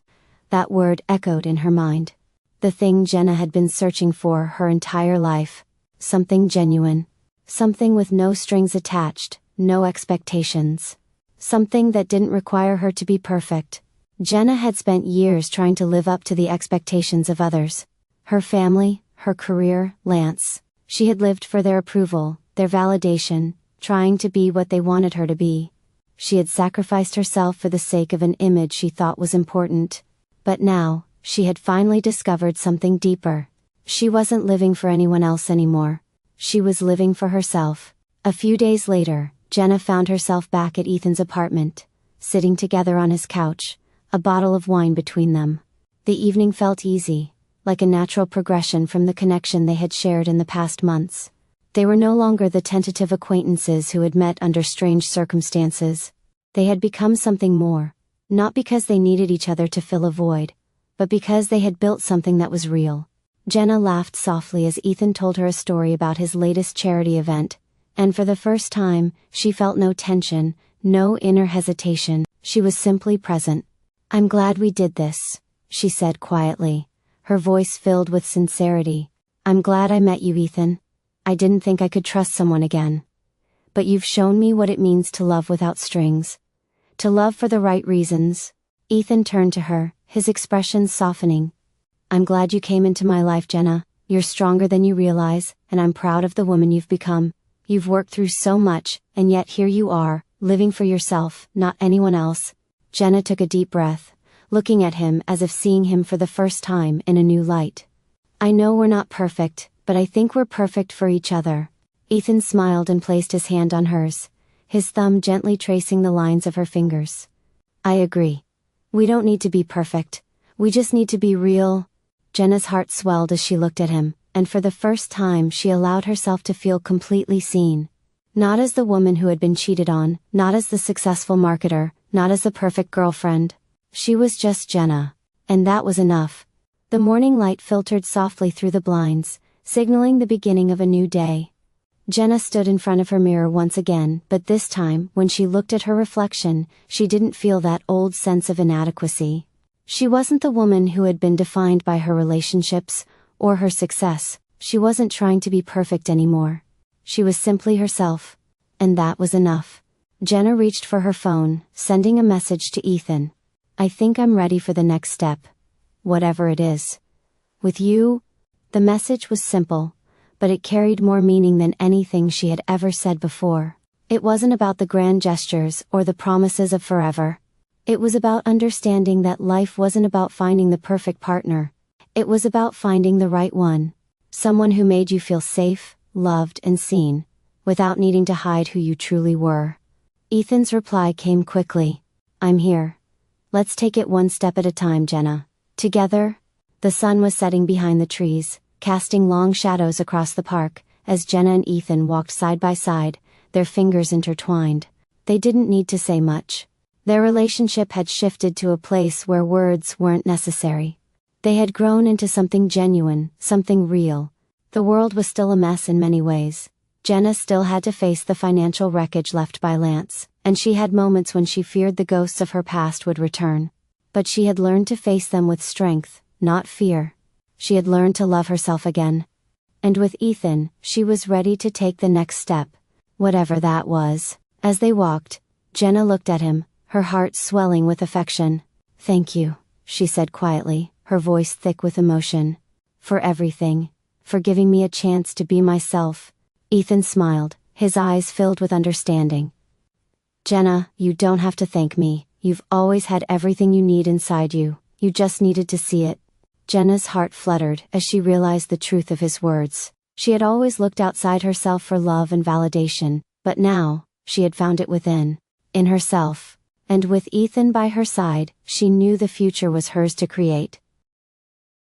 That word echoed in her mind. The thing Jenna had been searching for her entire life. Something genuine. Something with no strings attached, no expectations. Something that didn't require her to be perfect. Jenna had spent years trying to live up to the expectations of others. Her family, her career, Lance. She had lived for their approval, their validation, trying to be what they wanted her to be. She had sacrificed herself for the sake of an image she thought was important. But now, she had finally discovered something deeper. She wasn't living for anyone else anymore. She was living for herself. A few days later, Jenna found herself back at Ethan's apartment, sitting together on his couch, a bottle of wine between them. The evening felt easy, like a natural progression from the connection they had shared in the past months. They were no longer the tentative acquaintances who had met under strange circumstances. They had become something more, not because they needed each other to fill a void, but because they had built something that was real. Jenna laughed softly as Ethan told her a story about his latest charity event, And for the first time, she felt no tension, no inner hesitation, she was simply present. "I'm glad we did this," she said quietly, her voice filled with sincerity. "I'm glad I met you, Ethan. I didn't think I could trust someone again. But you've shown me what it means to love without strings. To love for the right reasons." Ethan turned to her, his expression softening. "I'm glad you came into my life, Jenna. You're stronger than you realize, and I'm proud of the woman you've become. You've worked through so much, and yet here you are, living for yourself, not anyone else." Jenna took a deep breath, looking at him as if seeing him for the first time in a new light. "I know we're not perfect, but I think we're perfect for each other." Ethan smiled and placed his hand on hers, his thumb gently tracing the lines of her fingers. "I agree. We don't need to be perfect. We just need to be real." Jenna's heart swelled as she looked at him, and for the first time she allowed herself to feel completely seen. Not as the woman who had been cheated on, not as the successful marketer, not as the perfect girlfriend. She was just Jenna. And that was enough. The morning light filtered softly through the blinds, signaling the beginning of a new day. Jenna stood in front of her mirror once again, but this time, when she looked at her reflection, she didn't feel that old sense of inadequacy. She wasn't the woman who had been defined by her relationships, or her success. She wasn't trying to be perfect anymore. She was simply herself. And that was enough. Jenna reached for her phone, sending a message to Ethan. "I think I'm ready for the next step. Whatever it is. With you?" The message was simple, but it carried more meaning than anything she had ever said before. It wasn't about the grand gestures or the promises of forever. It was about understanding that life wasn't about finding the perfect partner. It was about finding the right one. Someone who made you feel safe, loved and seen, without needing to hide who you truly were. Ethan's reply came quickly. "I'm here. Let's take it one step at a time, Jenna." Together? The sun was setting behind the trees, casting long shadows across the park, as Jenna and Ethan walked side by side, their fingers intertwined. They didn't need to say much. Their relationship had shifted to a place where words weren't necessary. They had grown into something genuine, something real. The world was still a mess in many ways. Jenna still had to face the financial wreckage left by Lance, and she had moments when she feared the ghosts of her past would return. But she had learned to face them with strength, not fear. She had learned to love herself again. And with Ethan, she was ready to take the next step, whatever that was. As they walked, Jenna looked at him, her heart swelling with affection. "Thank you," she said quietly, her voice thick with emotion. "For everything. For giving me a chance to be myself." Ethan smiled, his eyes filled with understanding. "Jenna, you don't have to thank me. You've always had everything you need inside you. You just needed to see it." Jenna's heart fluttered as she realized the truth of his words. She had always looked outside herself for love and validation, but now, she had found it within, in herself. And with Ethan by her side, she knew the future was hers to create.